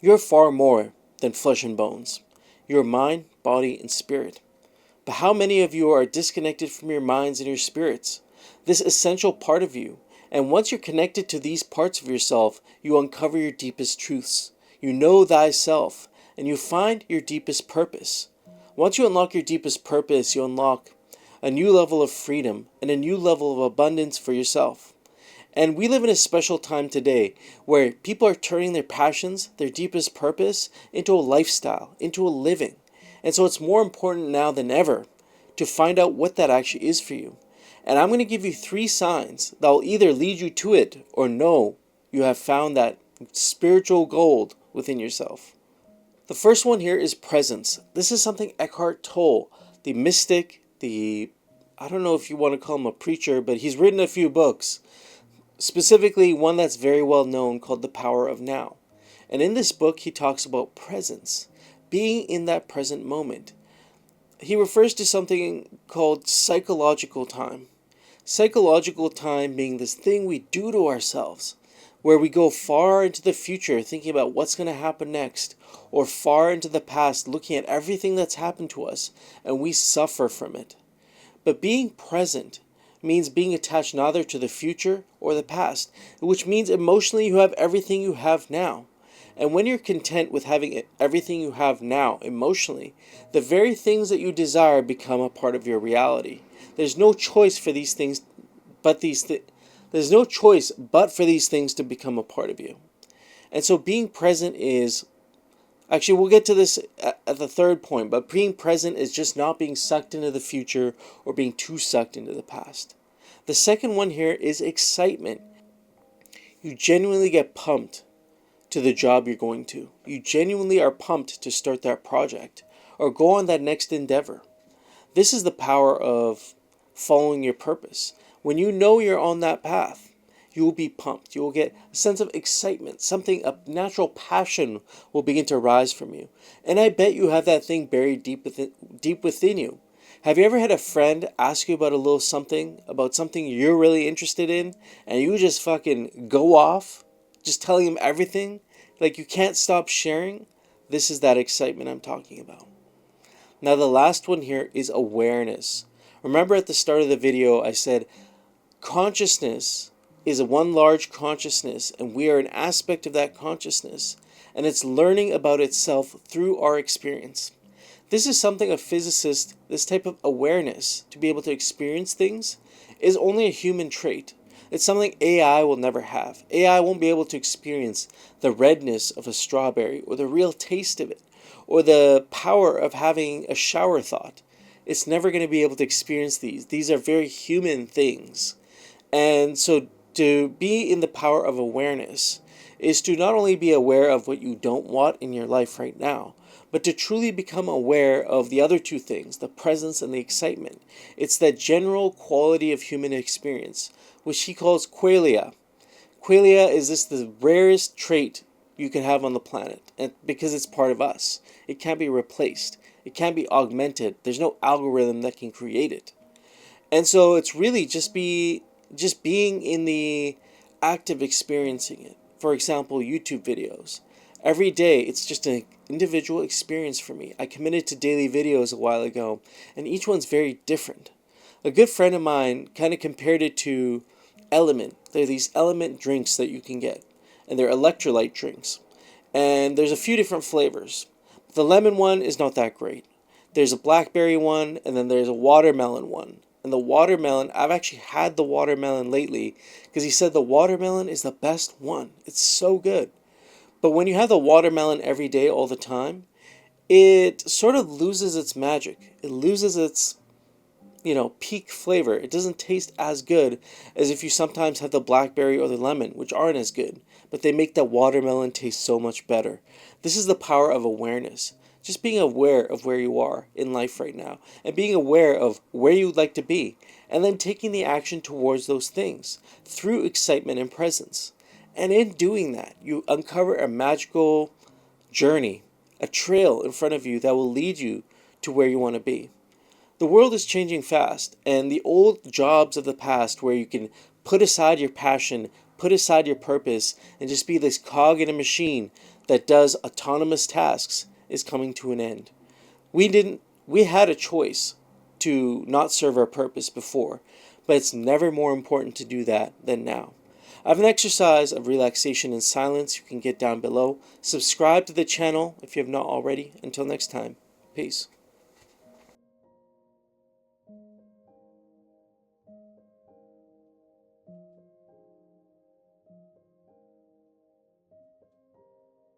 You're far more than flesh and bones. You're mind, body, and spirit. But how many of you are disconnected from your minds and your spirits, this essential part of you? And once you're connected to these parts of yourself, you uncover your deepest truths. You know thyself, and you find your deepest purpose. Once you unlock your deepest purpose, you unlock a new level of freedom and a new level of abundance for yourself. And we live in a special time today where people are turning their passions, their deepest purpose, into a lifestyle, into a living. And so it's more important now than ever to find out what that actually is for you. And I'm going to give you 3 signs that will either lead you to it or no, you have found that spiritual gold within yourself. The first one here is presence. This is something Eckhart Tolle, the mystic, I don't know if you want to call him a preacher, but he's written a few books, specifically one that's very well known called The Power of Now. And in this book, he talks about presence, being in that present moment. He refers to something called psychological time. Psychological time being this thing we do to ourselves, where we go far into the future thinking about what's going to happen next, or far into the past looking at everything that's happened to us, and we suffer from it. But being present means being attached neither to the future or the past, which means emotionally you have everything you have now. And when you're content with having everything you have now emotionally, the very things that you desire become a part of your reality. There's no choice for these things there's no choice but for these things to become a part of you. And so being present is actually, we'll get to this at the third point, but being present is just not being sucked into the future or being too sucked into the past. The second one here is excitement. You genuinely get pumped to the job you're going to. You genuinely are pumped to start that project or go on that next endeavor. This is the power of following your purpose. When you know you're on that path, you will be pumped. You will get a sense of excitement. A natural passion will begin to rise from you. And I bet you have that thing buried deep within you. Have you ever had a friend ask you about something you're really interested in, and you just fucking go off, just telling him everything, like you can't stop sharing? This is that excitement I'm talking about. Now the last one here is awareness. Remember at the start of the video I said consciousness is one large consciousness, and we are an aspect of that consciousness, and it's learning about itself through our experience. This is something a physicist, this type of awareness, to be able to experience things, is only a human trait. It's something AI will never have. AI won't be able to experience the redness of a strawberry, or the real taste of it, or the power of having a shower thought. It's never going to be able to experience these. These are very human things. And so to be in the power of awareness is to not only be aware of what you don't want in your life right now, but to truly become aware of the other two things, the presence and the excitement. It's that general quality of human experience, which he calls qualia. Qualia is the rarest trait you can have on the planet, and because it's part of us. It can't be replaced. It can't be augmented. There's no algorithm that can create it. And so it's really just being in the act of experiencing it. For example, YouTube videos. Every day, it's just an individual experience for me. I committed to daily videos a while ago, and each one's very different. A good friend of mine kind of compared it to Element. There are these Element drinks that you can get, and they're electrolyte drinks. And there's a few different flavors. The lemon one is not that great. There's a blackberry one, and then there's a watermelon one. And the watermelon, I've actually had the watermelon lately because he said the watermelon is the best one. It's so good. But when you have the watermelon every day all the time, it sort of loses its magic. It loses its, peak flavor. It doesn't taste as good as if you sometimes have the blackberry or the lemon, which aren't as good, but they make that watermelon taste so much better. This is the power of awareness. Just being aware of where you are in life right now and being aware of where you would like to be, and then taking the action towards those things through excitement and presence. And in doing that, you uncover a magical journey, a trail in front of you that will lead you to where you want to be. The world is changing fast, and the old jobs of the past where you can put aside your passion, put aside your purpose, and just be this cog in a machine that does autonomous tasks is coming to an end. We had a choice to not serve our purpose before, but it's never more important to do that than now. I have an exercise of relaxation and silence you can get down below. Subscribe to the channel if you have not already. Until next time, peace.